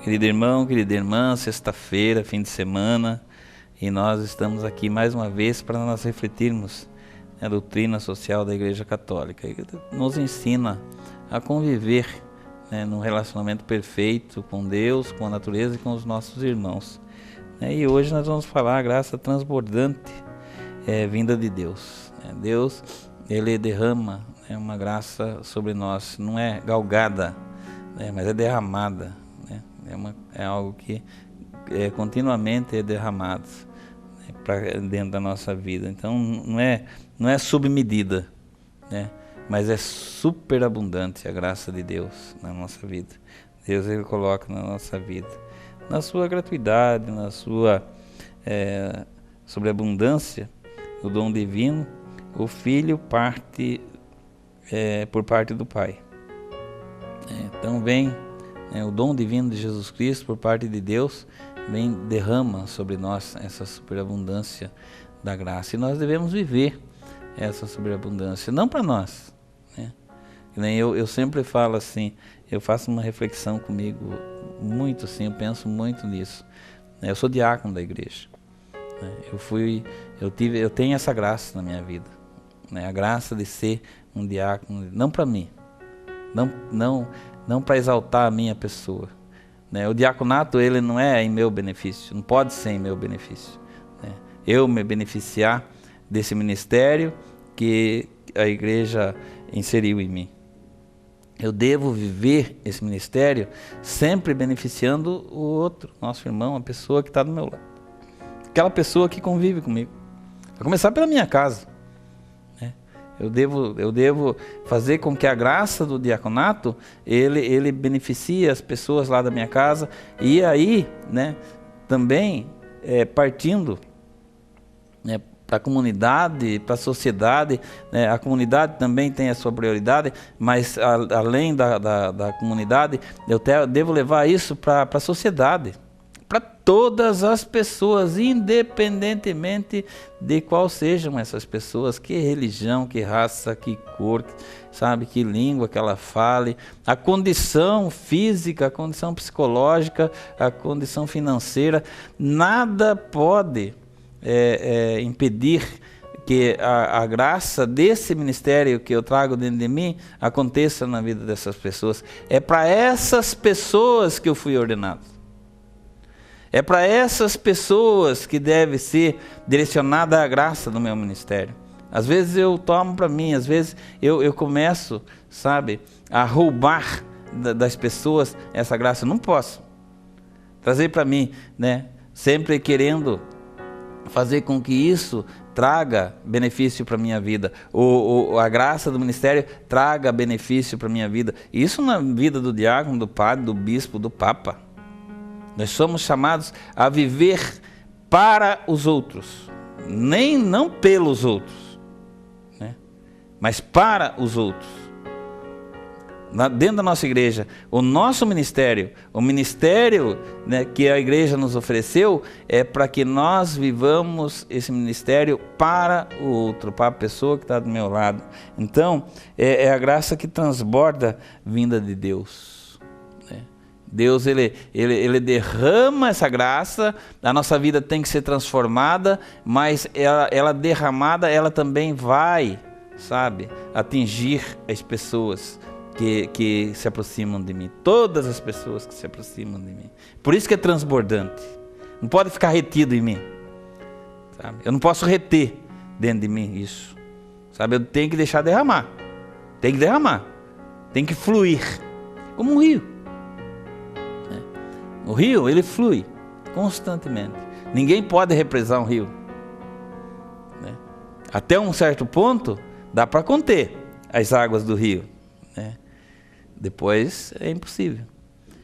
Querido irmão, querida irmã, sexta-feira, fim de semana, e nós estamos aqui mais uma vez para nós refletirmos a doutrina social da Igreja Católica, que nos ensina a conviver num relacionamento perfeito com Deus, com a natureza e com os nossos irmãos. E hoje nós vamos falar a graça transbordante vinda de Deus. Deus, Ele derrama uma graça sobre nós, não é galgada, mas é derramada. É algo que continuamente é derramado para dentro da nossa vida. Então não é sob medida, mas é superabundante a graça de Deus na nossa vida. Deus, Ele coloca na nossa vida, na sua gratuidade, na sua sobreabundância, o dom divino, o Filho parte por parte do Pai. Então vem o dom divino de Jesus Cristo por parte de Deus, derrama sobre nós essa superabundância da graça. E nós devemos viver essa superabundância, não para nós. Eu sempre falo assim, eu faço uma reflexão comigo muito assim, eu penso muito nisso. Eu sou diácono da igreja. Eu tenho essa graça na minha vida. A graça de ser um diácono, não para mim, não para exaltar a minha pessoa. O diaconato, ele não é em meu benefício, não pode ser em meu benefício. Eu me beneficiar desse ministério que a igreja inseriu em mim. Eu devo viver esse ministério sempre beneficiando o outro, nosso irmão, a pessoa que está do meu lado. Aquela pessoa que convive comigo. Vai começar pela minha casa. Eu devo fazer com que a graça do diaconato, ele beneficie as pessoas lá da minha casa. E aí, também partindo para a comunidade, para a sociedade, a comunidade também tem a sua prioridade, mas além da comunidade, eu devo levar isso para a sociedade. Para todas as pessoas, independentemente de qual sejam essas pessoas, que religião, que raça, que cor, que língua que ela fale, a condição física, a condição psicológica, a condição financeira, nada pode impedir que a graça desse ministério que eu trago dentro de mim aconteça na vida dessas pessoas. É para essas pessoas que eu fui ordenado. É para essas pessoas que deve ser direcionada a graça do meu ministério. Às vezes eu tomo para mim, às vezes eu começo, a roubar das pessoas essa graça. Eu não posso trazer para mim, sempre querendo fazer com que isso traga benefício para a minha vida, ou a graça do ministério traga benefício para a minha vida. Isso na vida do diácono, do padre, do bispo, do papa. Nós somos chamados a viver para os outros, não pelos outros, mas para os outros. Dentro da nossa igreja, o nosso ministério, o ministério que a igreja nos ofereceu, é para que nós vivamos esse ministério para o outro, para a pessoa que está do meu lado. Então, é a graça que transborda vinda de Deus. Deus, ele derrama essa graça, a nossa vida tem que ser transformada, mas ela derramada, ela também vai, atingir as pessoas que se aproximam de mim, todas as pessoas que se aproximam de mim. Por isso que é transbordante, não pode ficar retido em mim, eu não posso reter dentro de mim isso, eu tenho que deixar derramar, tem que fluir, como um rio. O rio, ele flui constantemente. Ninguém pode represar um rio. Até um certo ponto, dá para conter as águas do rio. Depois é impossível.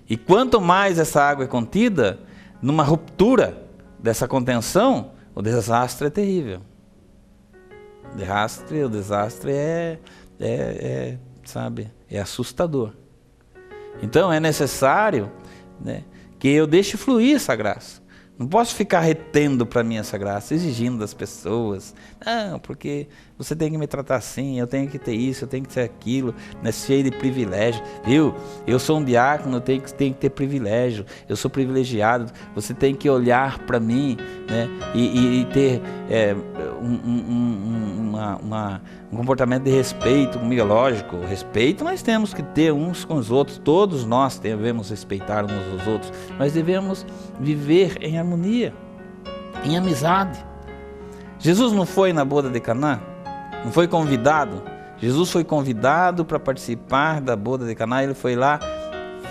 E quanto mais essa água é contida, numa ruptura dessa contenção, o desastre é terrível. O desastre é assustador. Então é necessário, que eu deixe fluir essa graça. Não posso ficar retendo para mim essa graça, exigindo das pessoas. Não, porque você tem que me tratar assim, eu tenho que ter isso, eu tenho que ter aquilo, né? Cheio de privilégio. Viu? Eu sou um diácono, eu tenho que ter privilégio, eu sou privilegiado. Você tem que olhar para mim, né? E ter um comportamento de respeito comigo. É lógico, respeito nós temos que ter uns com os outros, todos nós devemos respeitar uns aos outros, mas devemos viver em harmonia, em amizade. Jesus não foi na boda de Caná? Não foi convidado? Jesus foi convidado para participar da boda de Caná, ele foi lá,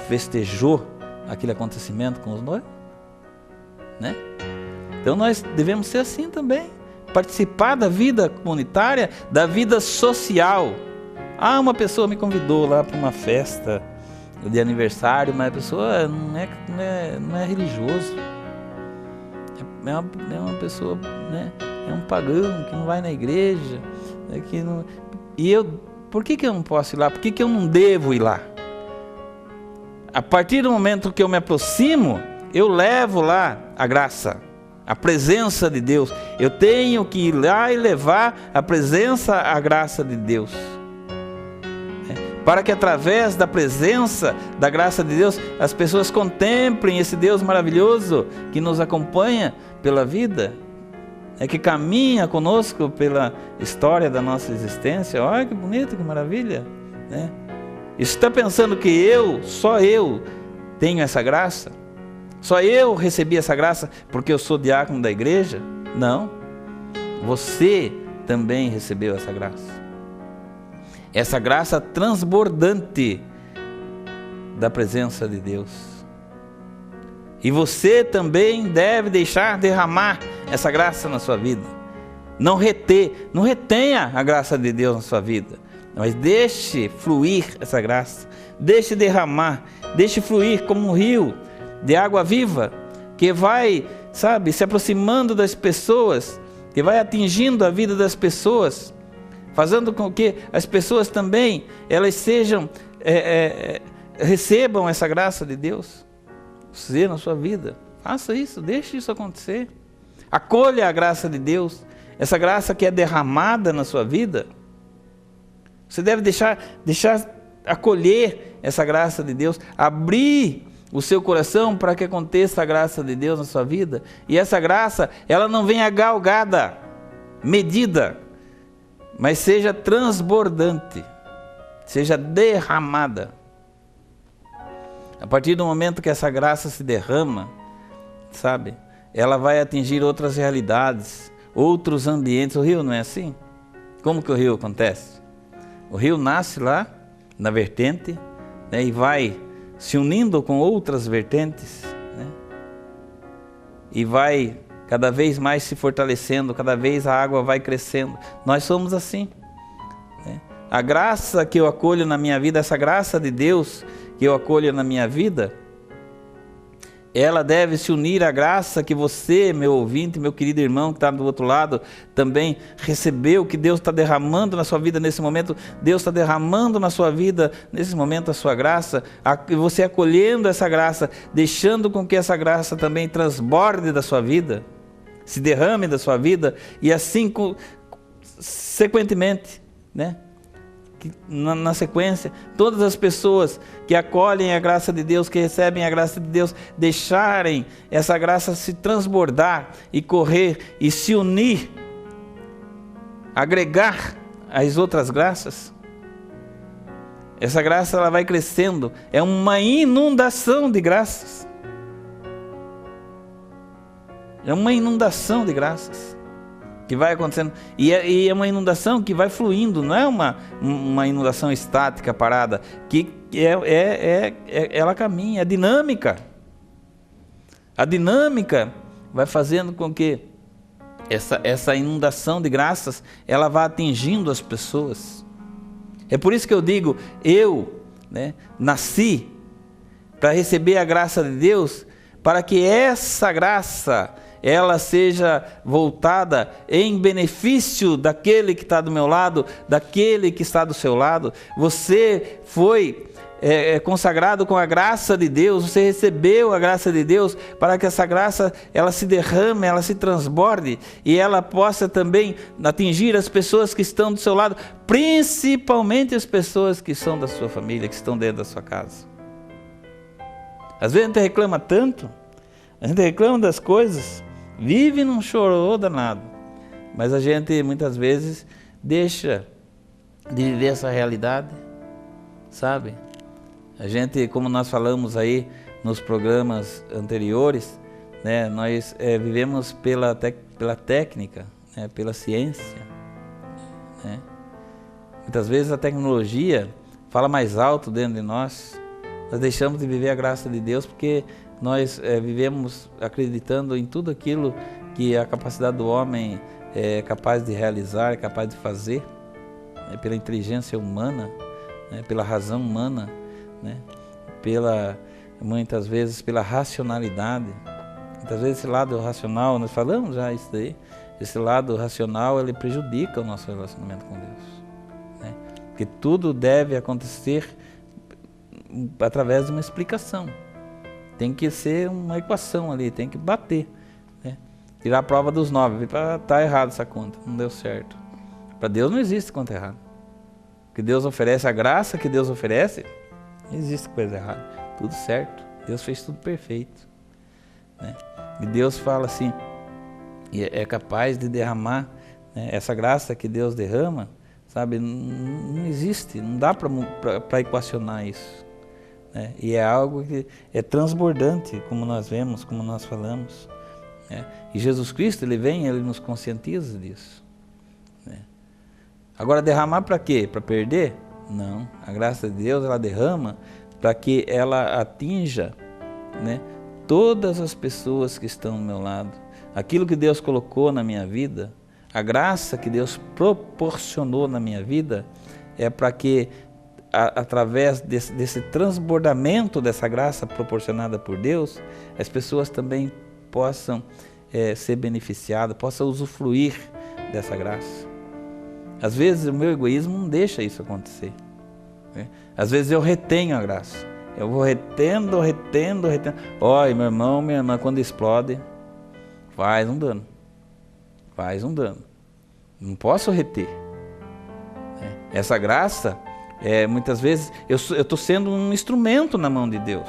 festejou aquele acontecimento com os noivos, né? Então nós devemos ser assim também, participar da vida comunitária, da vida social. Uma pessoa me convidou lá para uma festa de aniversário, mas a pessoa não é religioso, é uma pessoa, né? É um pagão que não vai na igreja, que não... Por que eu não posso ir lá? Por que eu não devo ir lá? A partir do momento que eu me aproximo, eu levo lá a graça, a presença de Deus. Eu tenho que ir lá e levar a presença, a graça de Deus, para que através da presença, da graça de Deus, as pessoas contemplem esse Deus maravilhoso que nos acompanha pela vida, que caminha conosco pela história da nossa existência. Olha que bonito, que maravilha, né? E você está pensando que só eu tenho essa graça? Só eu recebi essa graça porque eu sou diácono da igreja? Não, você também recebeu essa graça. Essa graça transbordante da presença de Deus. E você também deve deixar derramar essa graça na sua vida. Não retenha a graça de Deus na sua vida, mas deixe fluir essa graça. Deixe derramar, deixe fluir como um rio de água viva, que vai, se aproximando das pessoas, que vai atingindo a vida das pessoas, fazendo com que as pessoas também, elas recebam essa graça de Deus. Você na sua vida, faça isso, deixe isso acontecer. Acolha a graça de Deus, essa graça que é derramada na sua vida. Você deve deixar acolher essa graça de Deus, abrir o seu coração para que aconteça a graça de Deus na sua vida. E essa graça, ela não venha galgada, medida, mas seja transbordante, seja derramada. A partir do momento que essa graça se derrama, ela vai atingir outras realidades, outros ambientes. O rio não é assim? Como que o rio acontece? O rio nasce lá na vertente, né, e vai se unindo com outras vertentes, né, e vai cada vez mais se fortalecendo, cada vez a água vai crescendo. Nós somos assim, né? A graça que eu acolho na minha vida, essa graça de Deus que eu acolho na minha vida, ela deve se unir à graça que você, meu ouvinte, meu querido irmão que está do outro lado, também recebeu, que Deus está derramando na sua vida nesse momento. Deus está derramando na sua vida nesse momento a sua graça, você acolhendo essa graça, deixando com que essa graça também transborde da sua vida, se derrame da sua vida, e assim sequentemente, né? Na sequência, todas as pessoas que acolhem a graça de Deus, que recebem a graça de Deus, deixarem essa graça se transbordar e correr e se unir, agregar as outras graças. Essa graça, ela vai crescendo, é uma inundação de graças. É uma inundação de graças que vai acontecendo, e é uma inundação que vai fluindo, não é uma inundação estática, parada, que ela caminha, é dinâmica. A dinâmica vai fazendo com que essa inundação de graças, ela vá atingindo as pessoas. É por isso que eu digo, nasci para receber a graça de Deus, para que essa graça ela seja voltada em benefício daquele que está do meu lado, daquele que está do seu lado. Você foi consagrado com a graça de Deus, você recebeu a graça de Deus para que essa graça ela se derrame, ela se transborde e ela possa também atingir as pessoas que estão do seu lado, principalmente as pessoas que são da sua família, que estão dentro da sua casa. Às vezes a gente reclama tanto, a gente reclama das coisas, vive num chororô danado, mas a gente muitas vezes deixa de viver essa realidade, sabe? A gente, como nós falamos aí nos programas anteriores, né, nós vivemos pela técnica, né, pela ciência, né? Muitas vezes a tecnologia fala mais alto dentro de nós, nós deixamos de viver a graça de Deus porque nós vivemos acreditando em tudo aquilo que a capacidade do homem é capaz de realizar, é capaz de fazer, né, pela inteligência humana, né, pela razão humana, né, muitas vezes pela racionalidade. Muitas vezes esse lado racional, nós falamos já isso daí, esse lado racional ele prejudica o nosso relacionamento com Deus, né? Porque tudo deve acontecer através de uma explicação. Tem que ser uma equação ali, tem que bater, né? Tirar a prova dos 9, tá errado essa conta, não deu certo. Para Deus não existe conta errada. O que Deus oferece, a graça que Deus oferece, não existe coisa errada, tudo certo. Deus fez tudo perfeito, né? E Deus fala assim, e é capaz de derramar, né, essa graça que Deus derrama, sabe, não existe, não dá para equacionar isso, né? E é algo que é transbordante, como nós vemos, como nós falamos, né? E Jesus Cristo, ele vem, ele nos conscientiza disso, né? Agora, derramar para quê? Para perder? Não, a graça de Deus, ela derrama para que ela atinja, né, todas as pessoas que estão ao meu lado. Aquilo que Deus colocou na minha vida, a graça que Deus proporcionou na minha vida, é para que, através desse transbordamento dessa graça proporcionada por Deus, as pessoas também possam ser beneficiadas, possam usufruir dessa graça. Às vezes o meu egoísmo não deixa isso acontecer, né? Às vezes eu retenho a graça. Eu vou retendo. Olha, meu irmão, minha irmã, quando explode, faz um dano. Não posso reter, né? Essa graça, muitas vezes, eu estou sendo um instrumento na mão de Deus,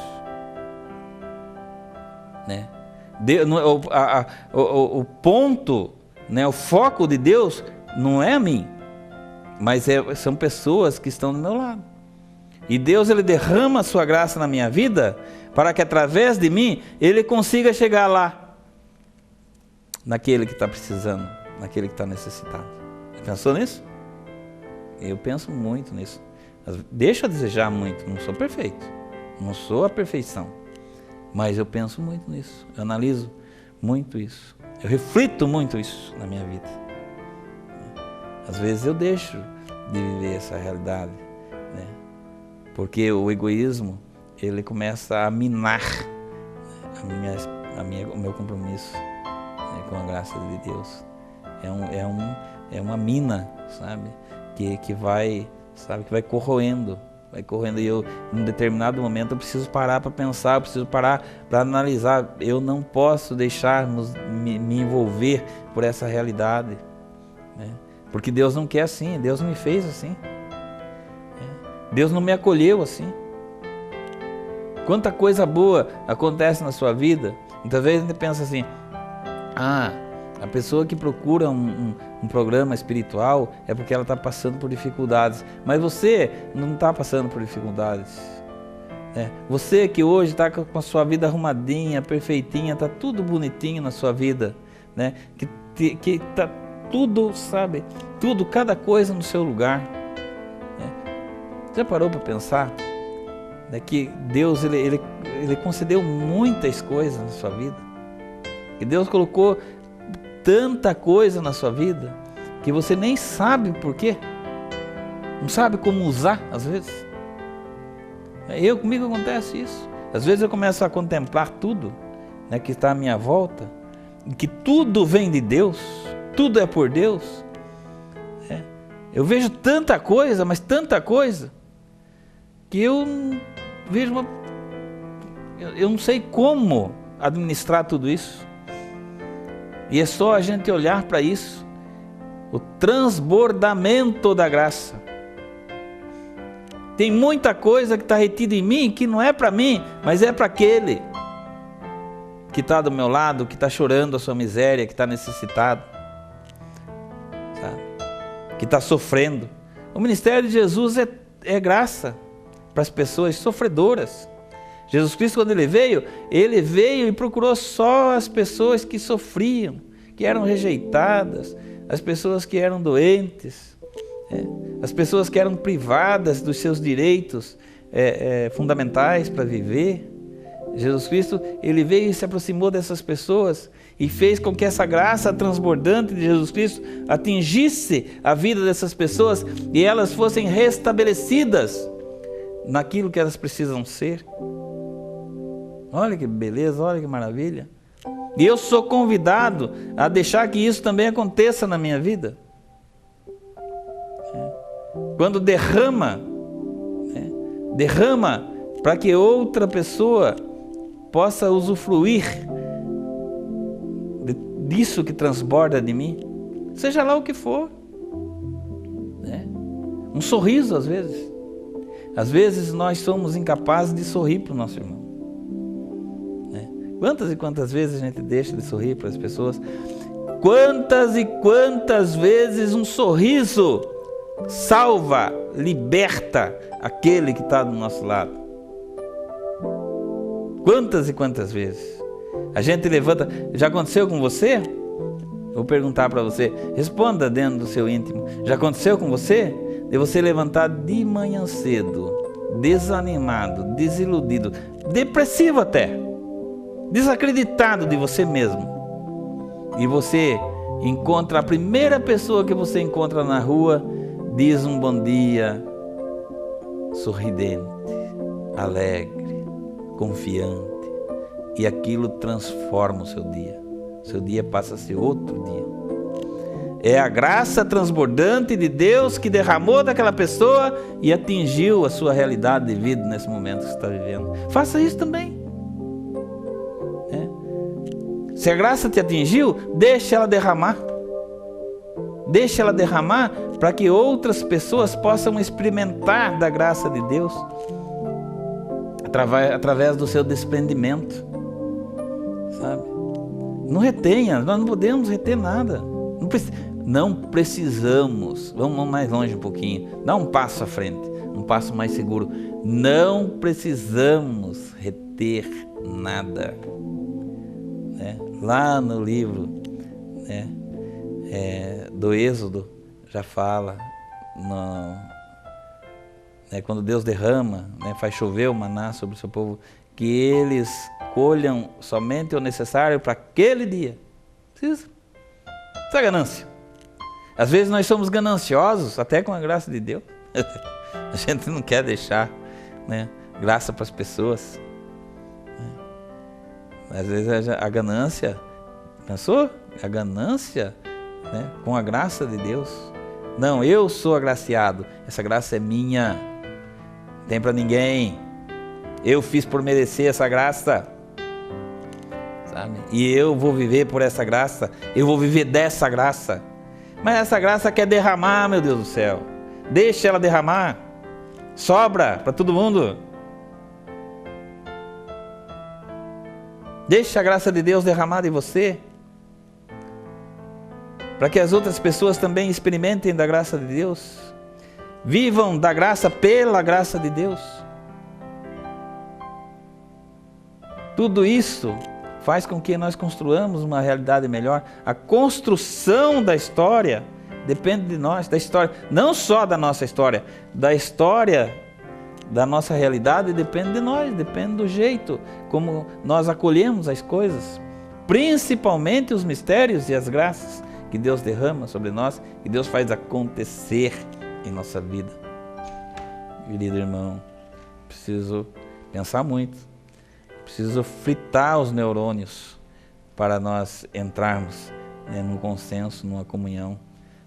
né? O ponto, né, o foco de Deus não é a mim, mas são pessoas que estão do meu lado. E Deus, ele derrama a sua graça na minha vida para que através de mim ele consiga chegar lá, naquele que está precisando, naquele que está necessitado. Você pensou nisso? Eu penso muito nisso. Deixa a desejar muito, não sou perfeito, não sou a perfeição, mas eu penso muito nisso, eu analiso muito isso, eu reflito muito isso na minha vida. Às vezes eu deixo de viver essa realidade, né? Porque o egoísmo, ele começa a minar, né, o meu compromisso, né, com a graça de Deus. É uma mina, sabe? Que vai corroendo. E eu, em um determinado momento, eu preciso parar para pensar, eu preciso parar para analisar. Eu não posso deixar me envolver por essa realidade, né? Porque Deus não quer assim, Deus não me fez assim. Deus não me acolheu assim. Quanta coisa boa acontece na sua vida. Muitas vezes a gente pensa assim, a pessoa que procura um programa espiritual é porque ela está passando por dificuldades. Mas você não está passando por dificuldades, né? Você que hoje está com a sua vida arrumadinha, perfeitinha, está tudo bonitinho na sua vida, né? Que está tudo, sabe? Tudo, cada coisa no seu lugar. Já parou para pensar, né, que Deus ele concedeu muitas coisas na sua vida? Que Deus colocou tanta coisa na sua vida que você nem sabe por quê, não sabe como usar às vezes. Comigo acontece isso. Às vezes eu começo a contemplar tudo, né, que está à minha volta, que tudo vem de Deus, tudo é por Deus. Eu vejo tanta coisa, mas tanta coisa, que eu vejo eu não sei como administrar tudo isso. E é só a gente olhar para isso, o transbordamento da graça. Tem muita coisa que está retida em mim, que não é para mim, mas é para aquele que está do meu lado, que está chorando a sua miséria, que está necessitado, sabe? Que está sofrendo. O ministério de Jesus é graça para as pessoas sofredoras. Jesus Cristo, quando ele veio e procurou só as pessoas que sofriam, que eram rejeitadas, as pessoas que eram doentes, as pessoas que eram privadas dos seus direitos fundamentais para viver. Jesus Cristo, ele veio e se aproximou dessas pessoas e fez com que essa graça transbordante de Jesus Cristo atingisse a vida dessas pessoas e elas fossem restabelecidas naquilo que elas precisam ser. Olha que beleza, olha que maravilha. E eu sou convidado a deixar que isso também aconteça na minha vida. Quando derrama para que outra pessoa possa usufruir disso que transborda de mim, seja lá o que for. Um sorriso às vezes. Às vezes nós somos incapazes de sorrir para o nosso irmão. Quantas e quantas vezes a gente deixa de sorrir para as pessoas? Quantas e quantas vezes um sorriso salva, liberta aquele que está do nosso lado? Quantas e quantas vezes? A gente levanta... Já aconteceu com você? Vou perguntar para você. Responda dentro do seu íntimo. Já aconteceu com você? De você levantar de manhã cedo, desanimado, desiludido, depressivo até, desacreditado de você mesmo. E você encontra a primeira pessoa que você encontra na rua, diz um bom dia, sorridente, alegre, confiante. E aquilo transforma o seu dia. O seu dia passa a ser outro dia. É a graça transbordante de Deus que derramou daquela pessoa e atingiu a sua realidade de vida nesse momento que você está vivendo. Faça isso também. Se a graça te atingiu, deixe ela derramar. Deixe ela derramar para que outras pessoas possam experimentar da graça de Deus através do seu desprendimento. Sabe? Não retenha, nós não podemos reter nada. Não precisamos, vamos mais longe um pouquinho, dá um passo à frente, um passo mais seguro. Não precisamos reter nada. Lá no livro do Êxodo já fala, quando Deus derrama, faz chover o maná sobre o seu povo, que eles colham somente o necessário para aquele dia. Precisa. Isso é ganância. Às vezes nós somos gananciosos, até com a graça de Deus. A gente não quer deixar graça para as pessoas. Às vezes a ganância, pensou? A ganância com a graça de Deus. Não, eu sou agraciado, essa graça é minha, não tem para ninguém. Eu fiz por merecer essa graça, sabe? E eu vou viver por essa graça, eu vou viver dessa graça. Mas essa graça quer derramar, meu Deus do céu. Deixa ela derramar, sobra para todo mundo. Deixa a graça de Deus derramar em você, para que as outras pessoas também experimentem da graça de Deus, vivam da graça pela graça de Deus. Tudo isso faz com que nós construamos uma realidade melhor. A construção da história depende de nós, da história, não só da nossa história, da história da nossa realidade depende de nós, depende do jeito como nós acolhemos as coisas, principalmente os mistérios e as graças que Deus derrama sobre nós, que Deus faz acontecer em nossa vida. Querido irmão, preciso pensar muito, preciso fritar os neurônios para nós entrarmos num consenso, numa comunhão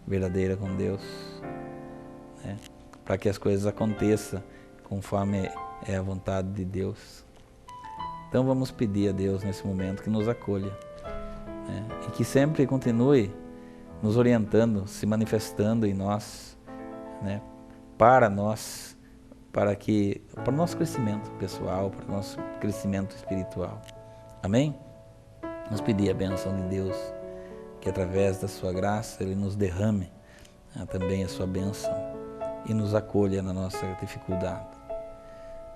verdadeira com Deus, para que as coisas aconteçam conforme é a vontade de Deus. Então vamos pedir a Deus nesse momento que nos acolha, né? E que sempre continue nos orientando, se manifestando em nós, né? Para nós, para o nosso crescimento pessoal, para o nosso crescimento espiritual. Amém? Vamos pedir a bênção de Deus, que através da sua graça Ele nos derrame, né, também a sua bênção e nos acolha na nossa dificuldade.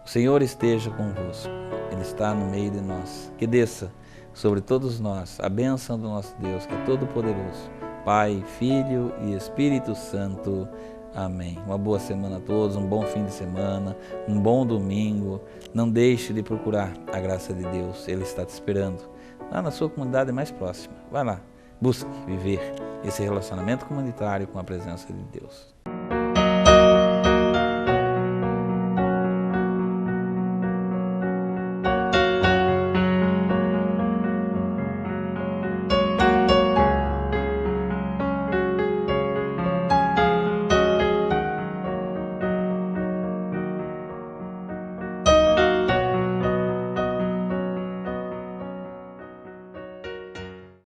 O Senhor esteja convosco, Ele está no meio de nós. Que desça sobre todos nós a bênção do nosso Deus, que é todo-poderoso, Pai, Filho e Espírito Santo. Amém. Uma boa semana a todos, um bom fim de semana, um bom domingo. Não deixe de procurar a graça de Deus, Ele está te esperando lá na sua comunidade mais próxima. Vai lá, busque viver esse relacionamento comunitário com a presença de Deus.